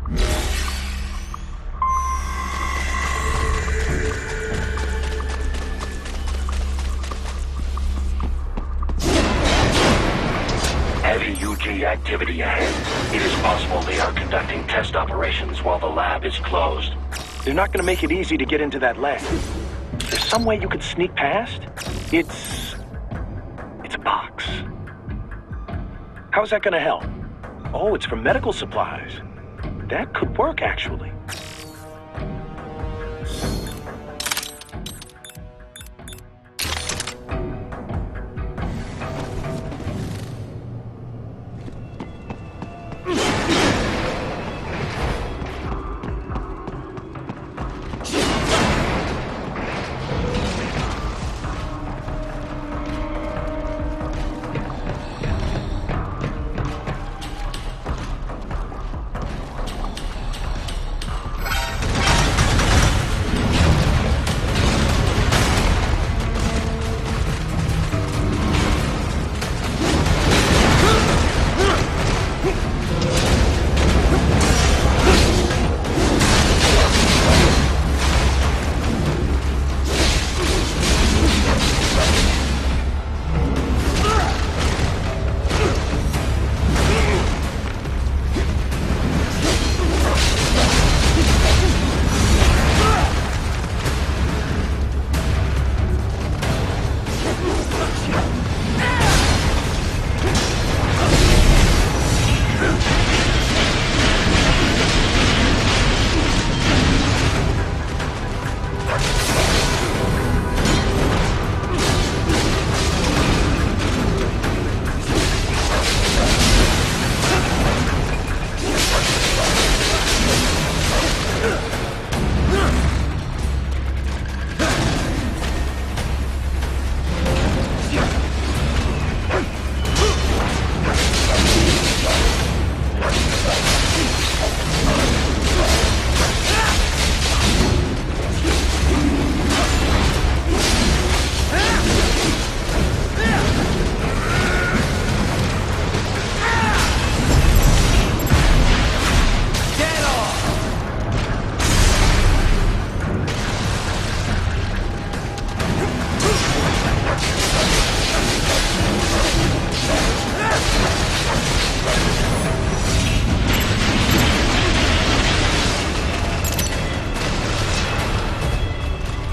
Heavy UG activity ahead. It is possible they are conducting test operations while the lab is closed. They're not gonna make it easy to get into that lab. There's some way you could sneak past? It's a box. How's that gonna help? Oh, it's for medical supplies. That could work, actually.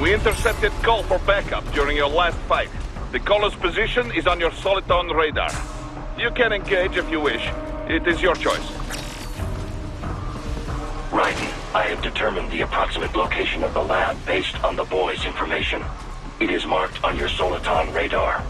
We intercepted call for backup during your last fight. The caller's position is on your Soliton radar. You can engage if you wish. It is your choice. Raiden, I have determined the approximate location of the lab based on the boy's information. It is marked on your Soliton radar.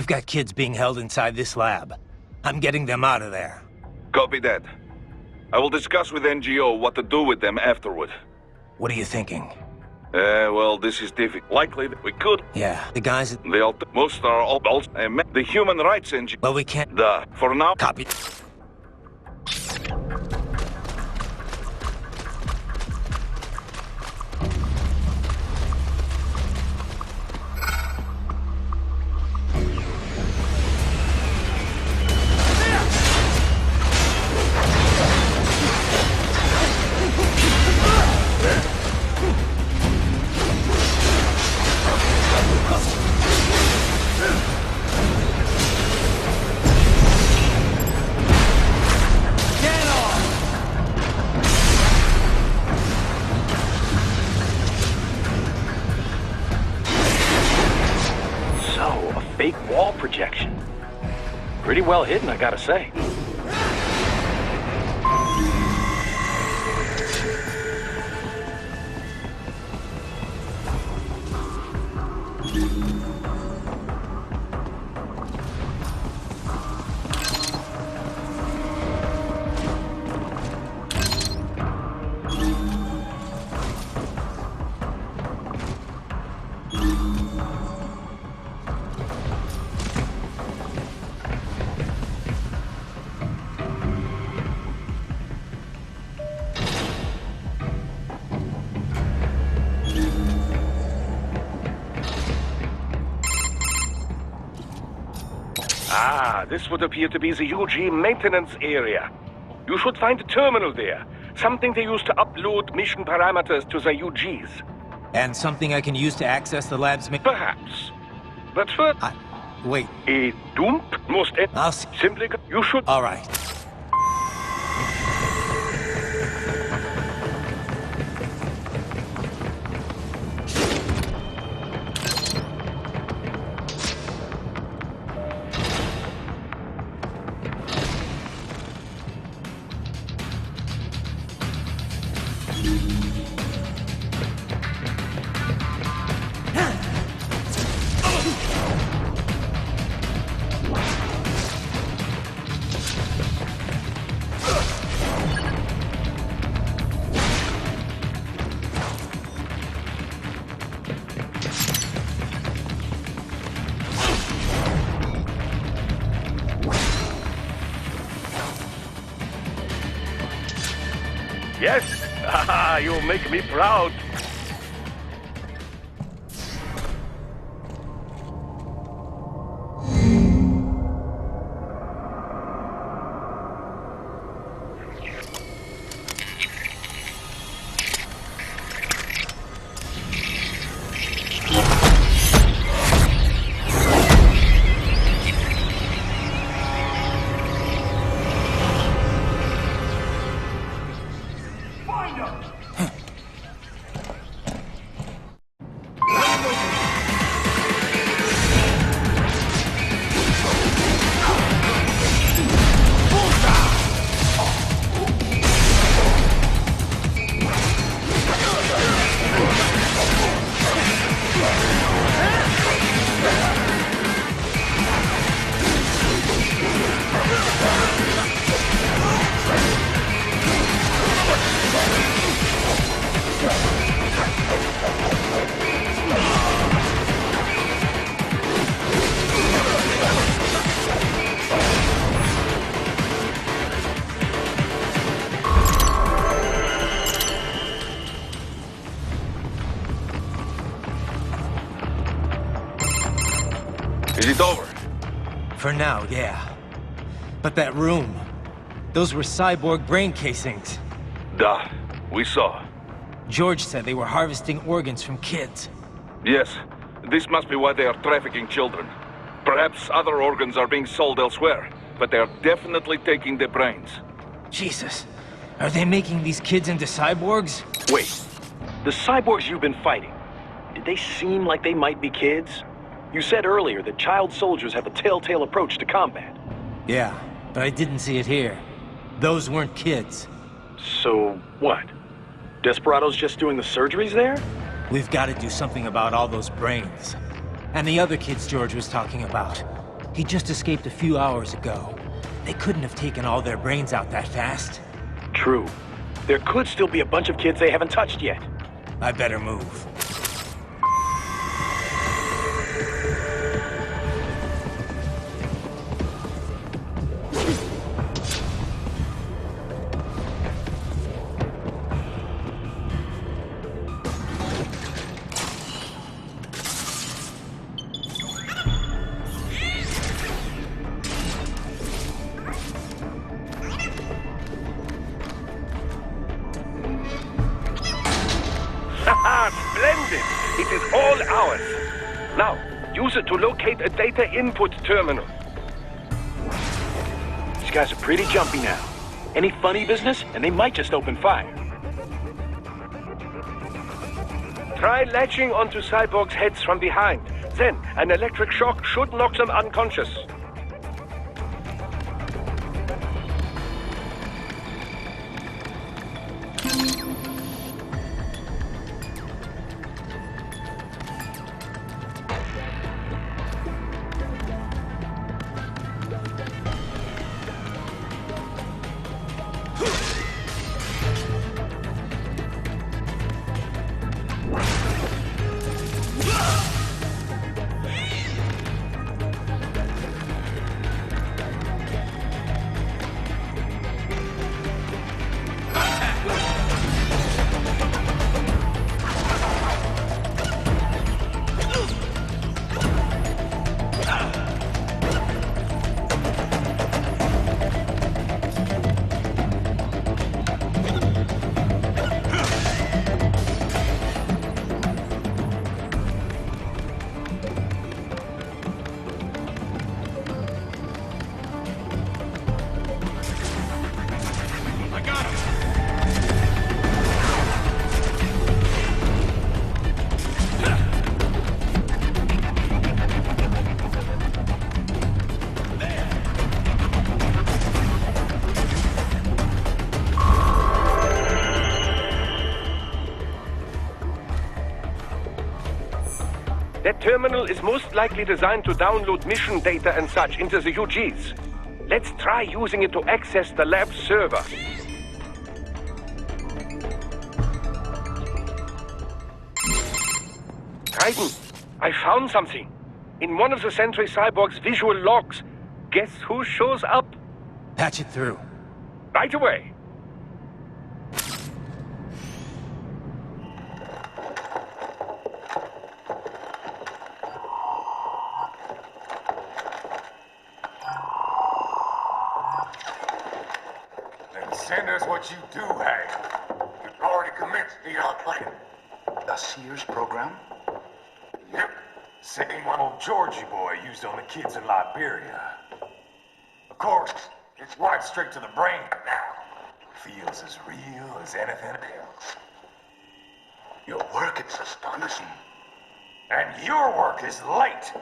We've got kids being held inside this lab. I'm getting them out of there. Copy that. I will discuss with NGO what to do with them afterward. What are you thinking? Well, this is difficult. Likely that we could. Yeah, the guys... Most are all... The human rights NGO... Well, we can't... For now... Copy. Fake wall projection. Pretty well hidden, I gotta say. This would appear to be the UG maintenance area. You should find a terminal there. Something they use to upload mission parameters to the UGs. And something I can use to access the lab's... Perhaps. But first... Wait. A dump most... I'll see. Simply... You should... All right. Yes! You make me proud. Is it over? For now, yeah. But that room... Those were cyborg brain casings. Duh. We saw. George said they were harvesting organs from kids. Yes. This must be why they are trafficking children. Perhaps other organs are being sold elsewhere, but they are definitely taking the brains. Jesus. Are they making these kids into cyborgs? Wait. The cyborgs you've been fighting, did they seem like they might be kids? You said earlier that child soldiers have a telltale approach to combat. Yeah, but I didn't see it here. Those weren't kids. So, what? Desperados just doing the surgeries there? We've got to do something about all those brains. And the other kids George was talking about. He just escaped a few hours ago. They couldn't have taken all their brains out that fast. True. There could still be a bunch of kids they haven't touched yet. I better move. Haha, splendid! It is all ours. Now, use it to locate a data input terminal. These guys are pretty jumpy now. Any funny business, and they might just open fire. Try latching onto Cyborg's heads from behind. Then, an electric shock should knock them unconscious. That terminal is most likely designed to download mission data and such into the UGs. Let's try using it to access the lab server. Titan, I found something. In one of the Sentry Cyborg's visual logs. Guess who shows up? Patch it through. Right away. Send us what you do have. You've already commenced the plan. The Sears program? Yep. Same one old Georgie boy used on the kids in Liberia. Of course, it's right straight to the brain now. Feels as real as anything else. Your work is astonishing. And your work is late.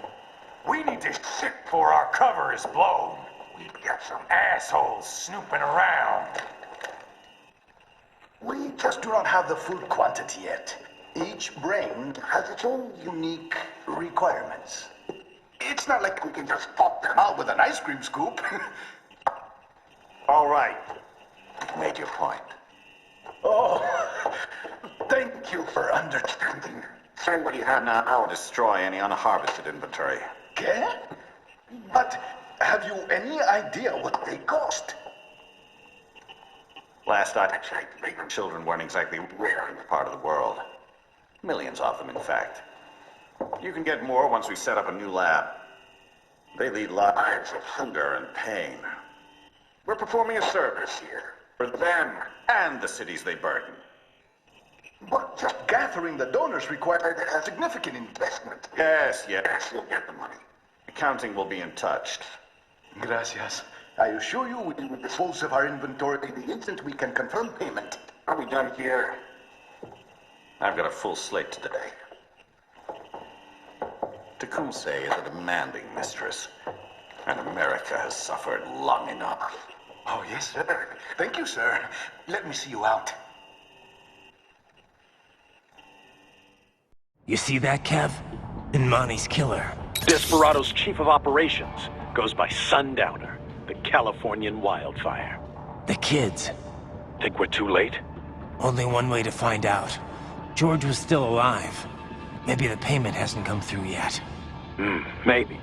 We need to shit before our cover is blown. We've got some assholes snooping around. We just do not have the full quantity yet. Each brain has its own unique requirements. It's not like we can just pop them out with an ice cream scoop. All right. You've made your point. Oh, thank you for understanding. Send what you have now, or destroy any unharvested inventory. Okay? But have you any idea what they cost? Last I checked, children weren't exactly rare in the part of the world. Millions of them, in fact. You can get more once we set up a new lab. They lead lives of hunger and pain. We're performing a service here. For them and the cities they burden. But just gathering the donors required a significant investment. Yes, you'll get the money. Accounting will be in touch. Gracias. I assure you we will dispose of our inventory the instant we can confirm payment. Are we done here? I've got a full slate today. Tecumseh is a demanding mistress, and America has suffered long enough. Oh, yes, sir. Thank you, sir. Let me see you out. You see that, Kev? Inmani's killer. Desperado's chief of operations. Goes by Sundowner, the Californian wildfire. The kids. Think we're too late? Only one way to find out. George was still alive. Maybe the payment hasn't come through yet. Maybe.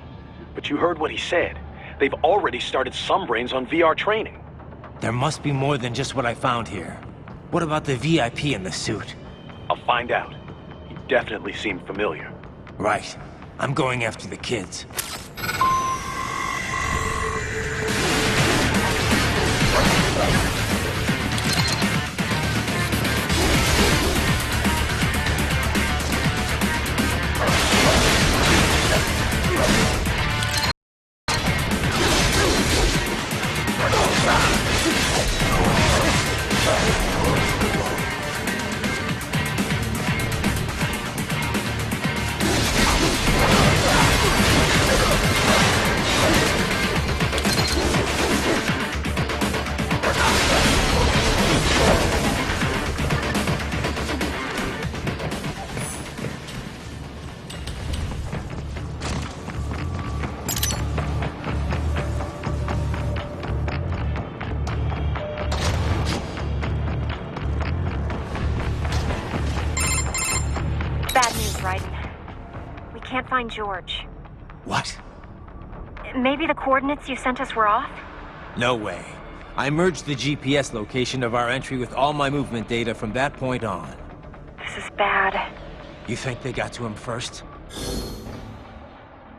But you heard what he said. They've already started some brains on VR training. There must be more than just what I found here. What about the VIP in the suit? I'll find out. He definitely seemed familiar. Right. I'm going after the kids. Bad news, Raiden. We can't find George. What? Maybe the coordinates you sent us were off? No way. I merged the GPS location of our entry with all my movement data from that point on. This is bad. You think they got to him first?